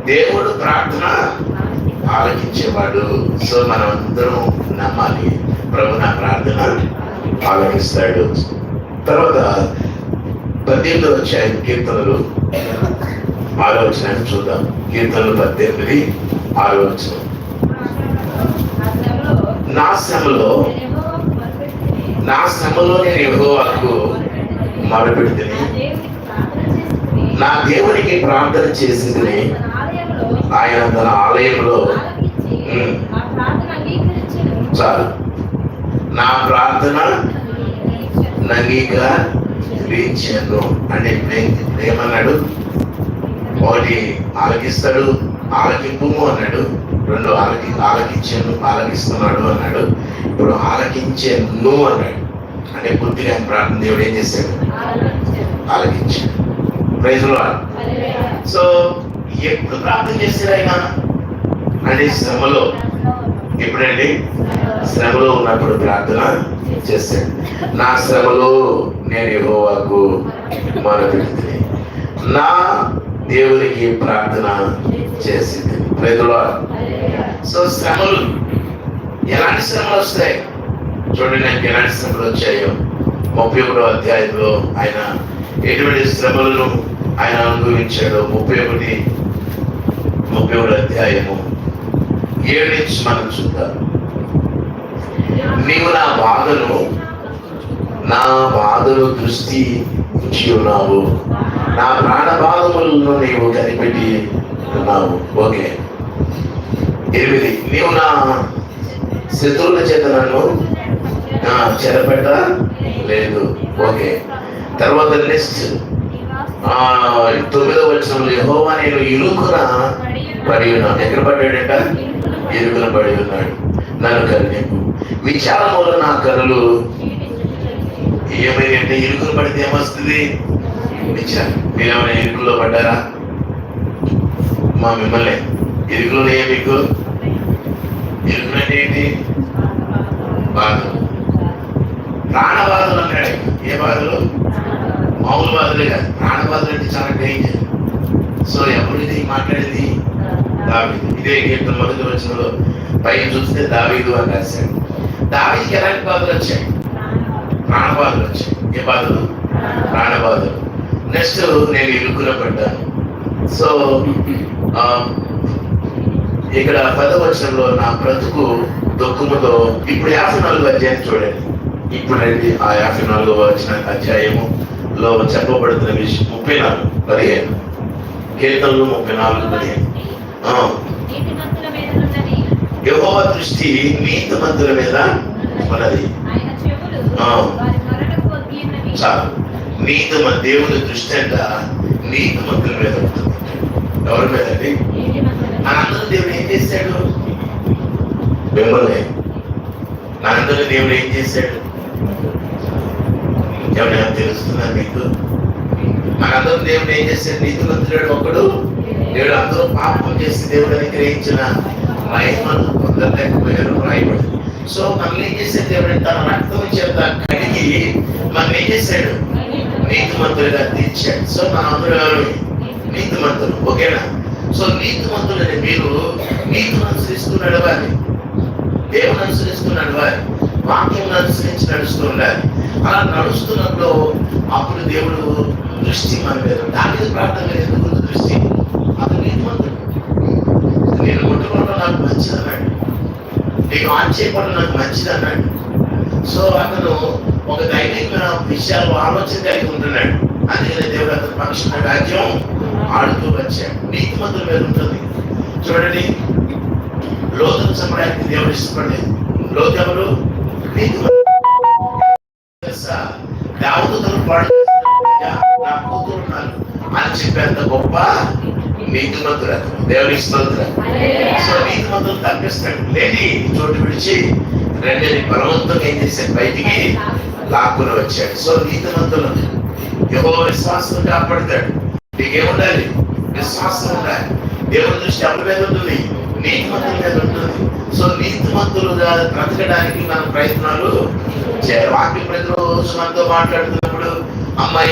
దేవుడు ప్రార్థన ఆలకించేవాడు. సో మనం అందరం నమ్మాలి, ప్రభు నా ప్రార్థన ఆలకిస్తాడు. తర్వాత 18వ అధ్యాయం కీర్తనలు 6వ వచనాన్ని చూద్దాం. కీర్తనలు 18, 6వ వచనం. నా శ్రమలో నేను యెహోవాకు మొరపెడితిని, నా దేవునికి ప్రార్థన చేసింది, ఆయన తన ఆలయంలో చాలు నా ప్రార్థన అంగీకరించాను అంటే ఏమన్నాడు? ఒకటి ఆలకిస్తాడు, ఆలకింపు అన్నాడు. రెండు ఆలకించాను, ఆలకిస్తున్నాడు అన్నాడు. ఇప్పుడు ఆలకించాను అన్నాడు. అంటే పూర్తిగా ప్రార్థన దేవుడు ఏం చేశాడు? ఆలకించాడు. Praise lord. సో ఎప్పుడు ప్రార్థన చేశాడు ఆయన అంటే శ్రమలో. ఎప్పుడండి? శ్రమలో ఉన్నప్పుడు ప్రార్థన చేశాడు. నా శ్రమలో నేను యెహోవాకు మొరపెడితిని, నా దేవునికి ప్రార్థన చేసింది. Praise lord. సో శ్రమలు, ఎలాంటి శ్రమలు వస్తాయి చూడండి. నాకు ఎలాంటి శ్రమలు వచ్చాయో 31వ అధ్యాయంలో ఆయన ఎటువంటి శ్రమలను ఆయన అనుభవించాడు. 31వ అధ్యాయము 7 నుంచి మనం చూద్దాం. నీవు నా బాధను దృష్టి ఉంచి ఉన్నావు, నా ప్రాణ బాధములను నీవు కనిపెట్టి ఉన్నావు. ఓకే. 8 నీవు నా శత్రువుల చేత నన్ను చెరపెట్ట లేదు. ఓకే. తర్వాత నెక్స్ట్ 9వ వచనంలో యెహోవా నేను ఇరుకున పడి ఉన్నాను. ఎక్కడ పడ్డాడట? ఇరుకున పడి ఉన్నాడు. నన్ను కరుణింపు, విచారములో నా కనులు ఏమైందంటే ఇరుకున పడితే ఏమొస్తుంది? విచారం. మీరేమైనా ఇరుకుల్లో పడ్డారా? మిమ్మల్ని ఇరుకులో మీకు ఇరుకులంటే ఏంటి? బాధలు, ప్రాణ బాధలు అన్నాడు. ఏ బాధలు? మామూలు బాధలే కాదు, ప్రాణ బాధలు అంటే చాలా డేంజర్. సో ఎవరిది మాట్లాడేది? దావీదు. ఇదే కీర్తన 1వ వచనంలో పైన చూస్తే దావీదు అని రాశాడు. దావీదుకి ఎలాంటి బాధలు వచ్చాయి? ప్రాణ బాధలు వచ్చాయి. ఏ బాధలు? ప్రాణ బాధలు. నెక్స్ట్ నేను ఇరుకున పడ్డాను. సో ఇక్కడ 10వ వచనంలో నా బ్రతుకు దుఃఖముతో. ఇప్పుడు 54వ అధ్యాయం చూడండి. ఇప్పుడు ఆ 54వ అధ్యాయములో చెప్పబడుతున్న విషయం 34:15 కీర్తనలు 34:15. యెహోవా దృష్టి నీతిమంతుల మీద ఉన్నది. చాలు. దేవుని దృష్టి అంట నీతిమంతుల మీద ఉంటుంది. ఎవరి మీద అండి? మనందరూ దేవుడు ఏం చేశాడు? మిమ్మల్ని మనందరూ దేవుడు ఏం చేశాడు? ఎవరైనా తెలుస్తుందా మీకు? మనందరూ దేవుడు ఏం చేశాడు? నీతిమంతుడు ఒకడు. దేవుడు అందరూ పాపం చేసి దేవుడు అనుగ్రహించిన మహిమను పొందలేకపోయారు రాయబడి. సో మనం ఏం చేశాడు? దేవుడు తన రక్తం చేత కడిగి మనం ఏం చేశాడు? నీతిమంతులుగా తీర్చాడు. సో మన అందరూ ఎవరు? నీతిమంతులు. ఓకేనా? సో నీతిమంతులని మీరు నీతిని అనుసరిస్తూ నడవాలి, దేవుని అనుసరిస్తూ నడవాలి, వాక్యం అనుసరించి నడుస్తూ ఉండాలి. అలా నడుస్తున్నప్పుడు అప్పుడు దేవుడు దృష్టి మన మీద. దాని ప్రార్థన మీద ఎందుకు దృష్టి? అతను నీతిమంతుడు. నేను ముట్టుకోవడం నాకు మంచిది అన్నాడు, నేను ఆన్ చేయడం నాకు మంచిది అన్నాడు. సో అతను ఒక దైవిక విషయాలు ఆలోచన కలిగి ఉంటున్నాడు. అందుకనే దేవుడు అతని పక్షాన రాజ్యం ఆడుతూ వచ్చాడు. నీతిమంతుల మీద ఉంటుంది. చూడండి, లోతును చంపడానికి దేవుడు ఇష్టపడలేదు. లోతు ఎవరు? దావీదుతో పాటు నా కూతురు ఉన్నాను అని చెప్పేంత గొప్ప నీతిమంతుడు దేవుని స్తోత్రం. సో నీతిమంతులు తప్పిస్తాడు. లేని చోటు విడిచి రెండని బలవంతంగా ఏం చేశాడు? బయటికి లాక్కుని వచ్చాడు. సో నీతిమంతులు యెహోవా విశ్వాసం కాపాడుతాడు. నీకేముండాలి? విశ్వాసం ఉండాలి. దేవుని దృష్టి ఎవరి మీద ఉంటుంది? నీతిమంతుల మీద ఉంటుంది. సో నీతిమంతులుగా బ్రతకడానికి మనం ప్రయత్నాలు చేయాలి. వాక్యం ప్రతిరోజు మనతో మాట్లాడుతున్నప్పుడు అమ్మాయి